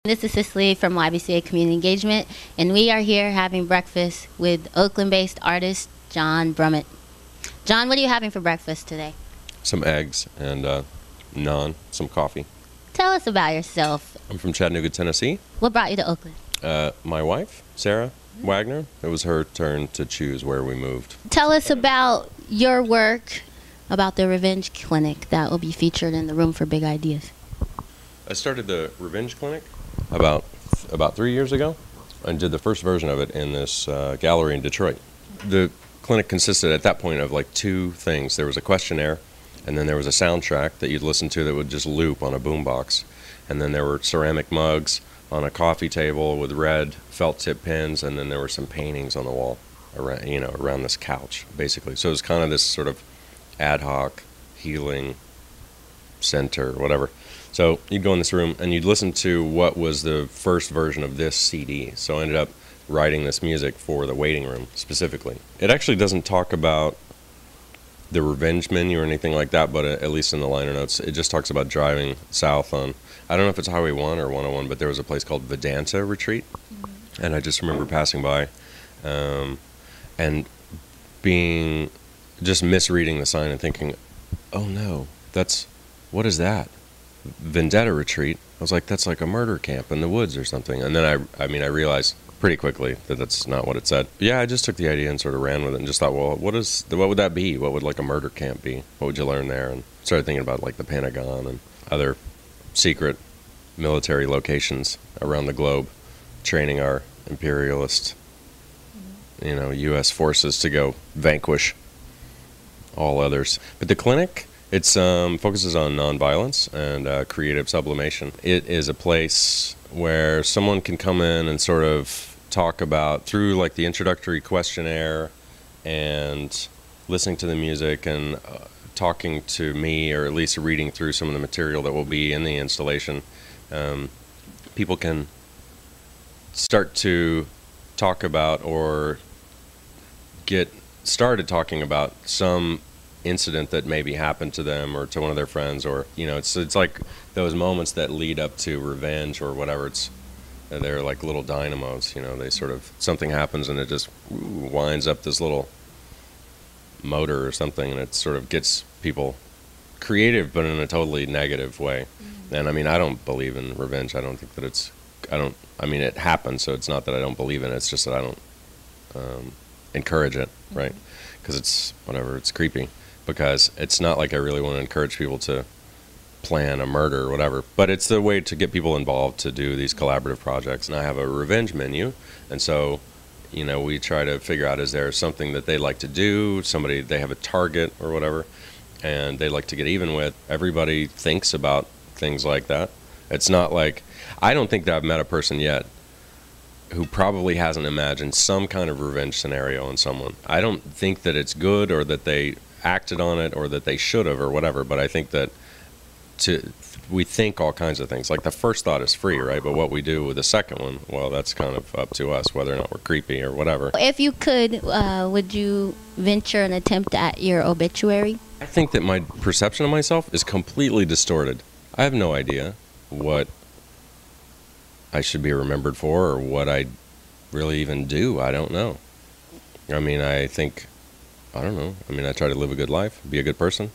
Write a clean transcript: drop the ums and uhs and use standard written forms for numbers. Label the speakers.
Speaker 1: This is Cicely from YBCA Community Engagement, and we are here having breakfast with Oakland-based artist Jon Brumit. Jon, what are you having for breakfast today?
Speaker 2: Some eggs and naan, some coffee.
Speaker 1: Tell us about yourself.
Speaker 2: I'm from Chattanooga, Tennessee.
Speaker 1: What brought you to Oakland?
Speaker 2: My wife, Sarah Wagner, it was her turn to choose where we moved.
Speaker 1: Tell us about your work, about the Revenge Clinic that will be featured in the Room for Big Ideas.
Speaker 2: I started the Revenge Clinic about 3 years ago and did the first version of it in this gallery in Detroit. The clinic consisted at that point of like two things. There was a questionnaire, and then there was a soundtrack that you'd listen to that would just loop on a boombox. And then there were ceramic mugs on a coffee table with red felt tip pins, and then there were some paintings on the wall around this couch, basically. So it was kind of this sort of ad hoc healing center, whatever. So you'd go in this room and you'd listen to what was the first version of this CD. So I ended up writing this music for the waiting room specifically. It actually doesn't talk about the revenge menu or anything like that, but at least in the liner notes, it just talks about driving south on, I don't know if it's Highway 1 or 101, but there was a place called Vedanta Retreat. Mm-hmm. And I just remember passing by and just misreading the sign and thinking, oh no, what is that? Vendetta Retreat. I was like, that's like a murder camp in the woods or something. And then I realized pretty quickly that that's not what it said. Yeah, I just took the idea and sort of ran with it and just thought, well, what would that be? What would like a murder camp be? What would you learn there? And started thinking about like the Pentagon and other secret military locations around the globe, training our imperialist, U.S. forces to go vanquish all others. But the clinic, it focuses on nonviolence and creative sublimation. It is a place where someone can come in and sort of talk about, through like the introductory questionnaire and listening to the music and talking to me, or at least reading through some of the material that will be in the installation, people can start to talk about or get started talking about some incident that maybe happened to them or to one of their friends, or it's like those moments that lead up to revenge or whatever. They're like little dynamos, they sort of, something happens and it just winds up this little motor or something, and it sort of gets people creative, but in a totally negative way. Mm-hmm. And I don't believe in revenge. I don't think that it happens, so it's not that I don't believe in it, it's just that I don't encourage it, right? Because it's creepy. Because it's not like I really want to encourage people to plan a murder or whatever, but it's the way to get people involved to do these collaborative projects. And I have a revenge menu, and so we try to figure out, is there something that they like to do, they have a target or whatever, and they like to get even with. Everybody thinks about things like that. It's not like, I don't think that I've met a person yet who probably hasn't imagined some kind of revenge scenario on someone. I don't think that it's good or that they acted on it or that they should have or whatever, but I think that we think all kinds of things. Like the first thought is free, right? But what we do with the second one, well, that's kind of up to us, whether or not we're creepy or whatever.
Speaker 1: If you could, would you venture an attempt at your obituary?
Speaker 2: I think that my perception of myself is completely distorted. I have no idea what I should be remembered for or what I really even do. I don't know. I don't know. I try to live a good life, be a good person.